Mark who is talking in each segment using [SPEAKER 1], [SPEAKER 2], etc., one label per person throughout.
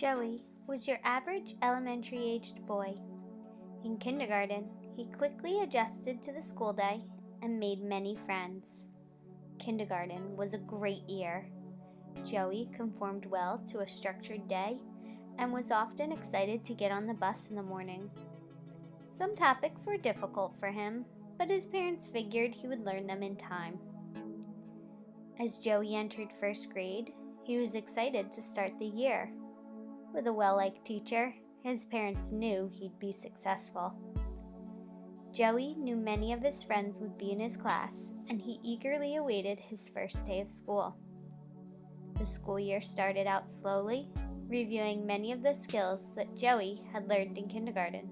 [SPEAKER 1] Joey was your average elementary-aged boy. In kindergarten, he quickly adjusted to the school day and made many friends. Kindergarten was a great year. Joey conformed well to a structured day and was often excited to get on the bus in the morning. Some topics were difficult for him, but his parents figured he would learn them in time. As Joey entered first grade, he was excited to start the year. With a well-liked teacher, his parents knew he'd be successful. Joey knew many of his friends would be in his class, and he eagerly awaited his first day of school. The school year started out slowly, reviewing many of the skills that Joey had learned in kindergarten.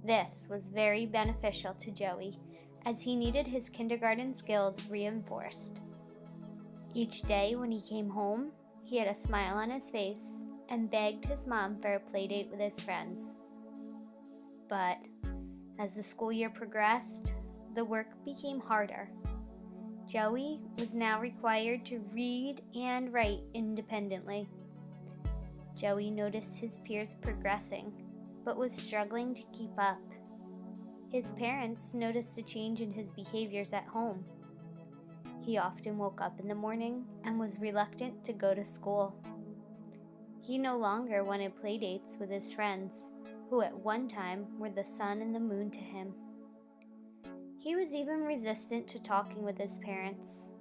[SPEAKER 1] This was very beneficial to Joey, as he needed his kindergarten skills reinforced. Each day when he came home, he had a smile on his face and begged his mom for a play date with his friends. But as the school year progressed, the work became harder. Joey was now required to read and write independently. Joey noticed his peers progressing, but was struggling to keep up. His parents noticed a change in his behaviors at home. He often woke up in the morning and was reluctant to go to school. He no longer wanted play dates with his friends, who at one time were the sun and the moon to him. He was even resistant to talking with his parents,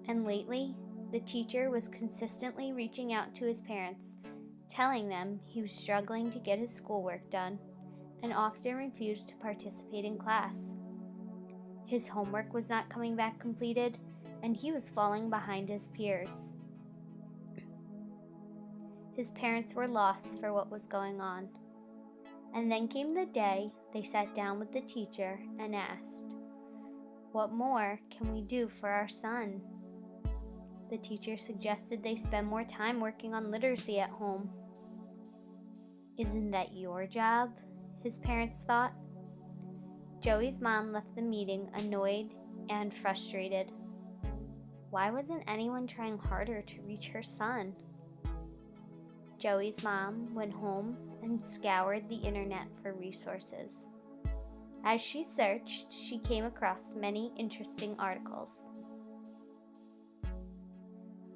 [SPEAKER 1] and lately, the teacher was consistently reaching out to his parents, telling them he was struggling to get his schoolwork done, and often refused to participate in class. His homework was not coming back completed, and he was falling behind his peers. His parents were lost for what was going on. And then came the day they sat down with the teacher and asked, "What more can we do for our son?" The teacher suggested they spend more time working on literacy at home. "Isn't that your job?" his parents thought. Joey's mom left the meeting annoyed and frustrated. Why wasn't anyone trying harder to reach her son? Joey's mom went home and scoured the internet for resources. As she searched, she came across many interesting articles.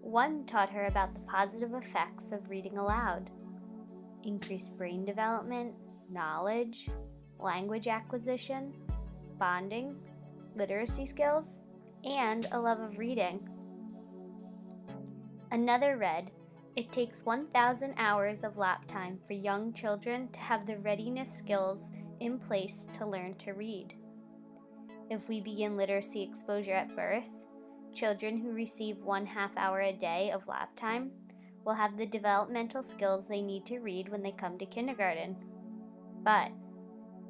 [SPEAKER 1] One taught her about the positive effects of reading aloud: increased brain development, knowledge, language acquisition, bonding, literacy skills, and a love of reading. Another read, "It takes 1,000 hours of lap time for young children to have the readiness skills in place to learn to read. If we begin literacy exposure at birth, children who receive 1/2 hour a day of lap time will have the developmental skills they need to read when they come to kindergarten. But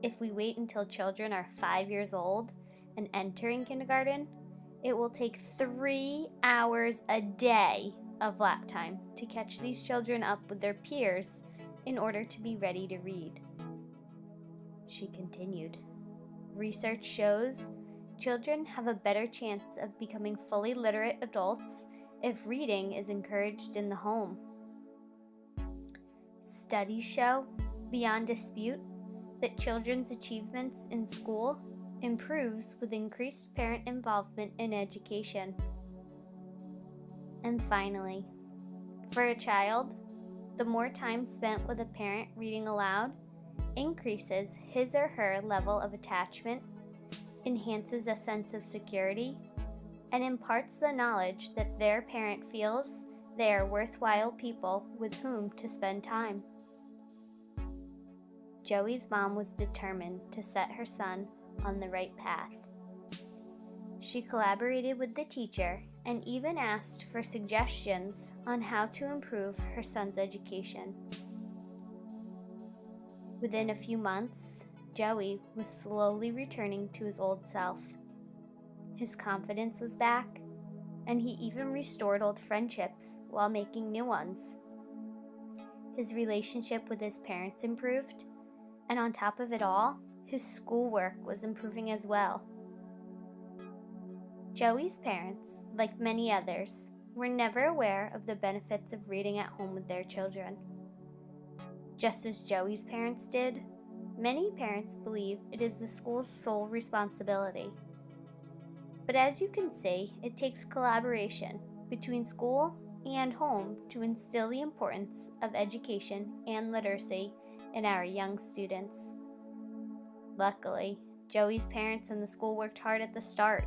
[SPEAKER 1] if we wait until children are 5 years old and entering kindergarten, it will take 3 hours a day of lap time to catch these children up with their peers in order to be ready to read." She continued, "Research shows children have a better chance of becoming fully literate adults if reading is encouraged in the home. Studies show, beyond dispute, that children's achievements in school improves with increased parent involvement in education." And finally, for a child, the more time spent with a parent reading aloud increases his or her level of attachment, enhances a sense of security, and imparts the knowledge that their parent feels they are worthwhile people with whom to spend time. Joey's mom was determined to set her son on the right path. She collaborated with the teacher and even asked for suggestions on how to improve her son's education. Within a few months, Joey was slowly returning to his old self. His confidence was back, and he even restored old friendships while making new ones. His relationship with his parents improved, and on top of it all, his schoolwork was improving as well. Joey's parents, like many others, were never aware of the benefits of reading at home with their children. just as Joey's parents did. Many parents believe it is the school's sole responsibility. But as you can see, it takes collaboration between school and home to instill the importance of education and literacy in our young students. Luckily, Joey's parents and the school worked hard at the start.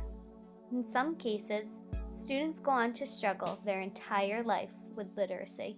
[SPEAKER 1] In some cases, students go on to struggle their entire life with literacy.